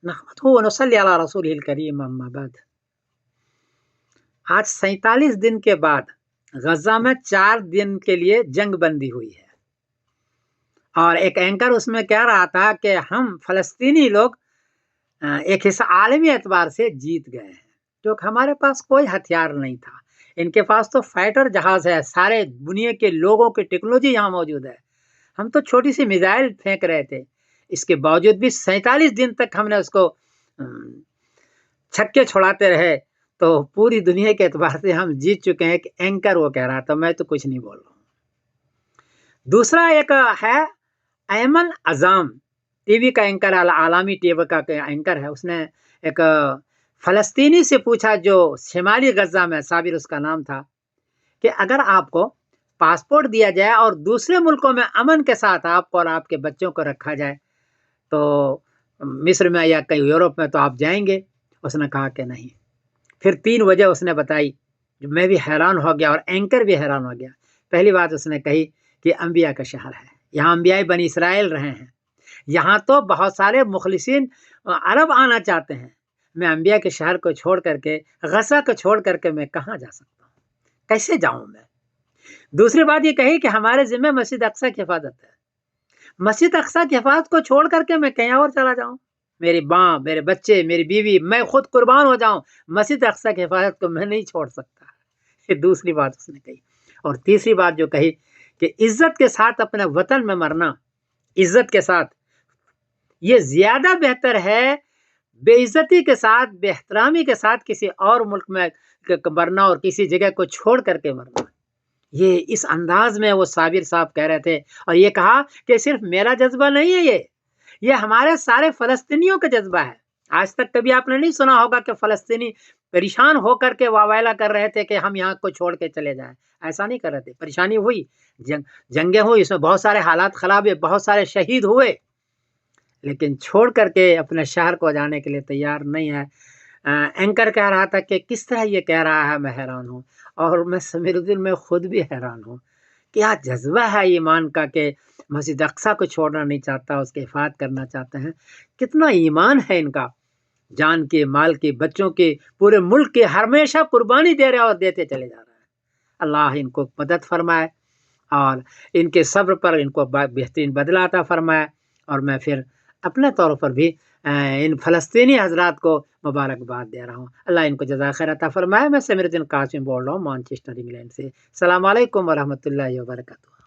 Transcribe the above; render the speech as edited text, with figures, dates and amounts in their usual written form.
नहमदुहु व नसल्ली अला रसूलिल करीम अम्मा बाद। आज 47 दिन के बाद गजा में 4 दिन के लिए जंग बंदी हुई है और एक एंकर उसमें कह रहा था कि हम फलस्तीनी लोग एक हिस्सा आलमी एतबार से जीत गए हैं, क्योंकि हमारे पास कोई हथियार नहीं था। इनके पास तो फाइटर जहाज है, सारे दुनिया के लोगों की टेक्नोलॉजी यहाँ मौजूद है। हम तो छोटी सी मिसाइल फेंक रहे थे, इसके बावजूद भी 47 दिन तक हमने उसको छक्के छुड़ाते रहे। तो पूरी दुनिया के एतबार से हम जीत चुके हैं। कि एंकर वो कह रहा था, मैं तो कुछ नहीं बोल रहा हूँ। दूसरा एक है ऐमन अजाम, टीवी का एंकर, आलामी टीवी का एंकर है। उसने एक फलस्तीनी से पूछा जो शिमाली गजा में, साबिर उसका नाम था, कि अगर आपको पासपोर्ट दिया जाए और दूसरे मुल्कों में अमन के साथ आपको और आपके बच्चों को रखा जाए तो मिस्र में या कहीं यूरोप में तो आप जाएंगे? उसने कहा कि नहीं। फिर 3 वजह उसने बताई जो मैं भी हैरान हो गया और एंकर भी हैरान हो गया। पहली बात उसने कही कि अंबिया का शहर है, यहाँ अंबिया बनी इसराइल रहे हैं, यहाँ तो बहुत सारे मुखलिसीन अरब आना चाहते हैं। मैं अंबिया के शहर को छोड़ करके, गजा को छोड़ करके मैं कहाँ जा सकता हूँ, कैसे जाऊँ मैं? दूसरी बात ये कही कि हमारे जिम्मे मस्जिद अक्सा की हिफाजत है। मस्जिद अक्सा की हिफाजत को छोड़ करके मैं कहीं और चला जाऊँ, मेरी माँ, मेरे बच्चे, मेरी बीवी, मैं खुद कुर्बान हो जाऊं, मस्जिद अक्सा की हिफाजत को मैं नहीं छोड़ सकता। ये दूसरी बात उसने कही। और तीसरी बात जो कही कि इज्जत के साथ अपने वतन में मरना, इज्जत के साथ, ये ज्यादा बेहतर है बेइज्जती के साथ, बेहतरामी के साथ किसी और मुल्क में मरना और किसी जगह को छोड़ करके मरना। ये इस अंदाज में वो साबिर साहब कह रहे थे। और ये कहा कि सिर्फ मेरा जज्बा नहीं है, ये हमारे सारे फलस्तीनियों का जज्बा है। आज तक कभी आपने नहीं सुना होगा कि फलस्तीनी परेशान होकर के वावैला कर रहे थे कि हम यहाँ को छोड़ के चले जाएं। ऐसा नहीं कर रहे थे। परेशानी हुई, जंगें हुई, इसमें बहुत सारे हालात खराब हुए, बहुत सारे शहीद हुए, लेकिन छोड़ करके अपने शहर को जाने के लिए तैयार नहीं है। एंकर कह रहा था कि किस तरह ये कह रहा है, मैं हैरान हूँ। और मैं समीरुद्दीन में खुद भी हैरान हूँ। क्या जज्बा है ईमान का कि मस्जिद अक्सा को छोड़ना नहीं चाहता, उसकी हिफाजत करना चाहते हैं। कितना ईमान है इनका, जान के, माल के, बच्चों के, पूरे मुल्क के हमेशा कुर्बानी दे रहे हैं और देते चले जा रहे हैं। अल्लाह इनको मदद फरमाए और इनके सब्र पर इनको बेहतरीन बदला अता फरमाए। और मैं फिर अपने तौर पर भी इन फलस्तीनी हजरात को मुबारकबाद दे रहा हूँ। अल्लाह इनको जज़ा खैर अता फरमाए। मैं समीरुद्दीन कासिम बोल रहा हूँ, मैनचेस्टर, इंग्लैंड से। अस्सलाम वालेकुम व रहमतुल्लाहि व बरकातहू।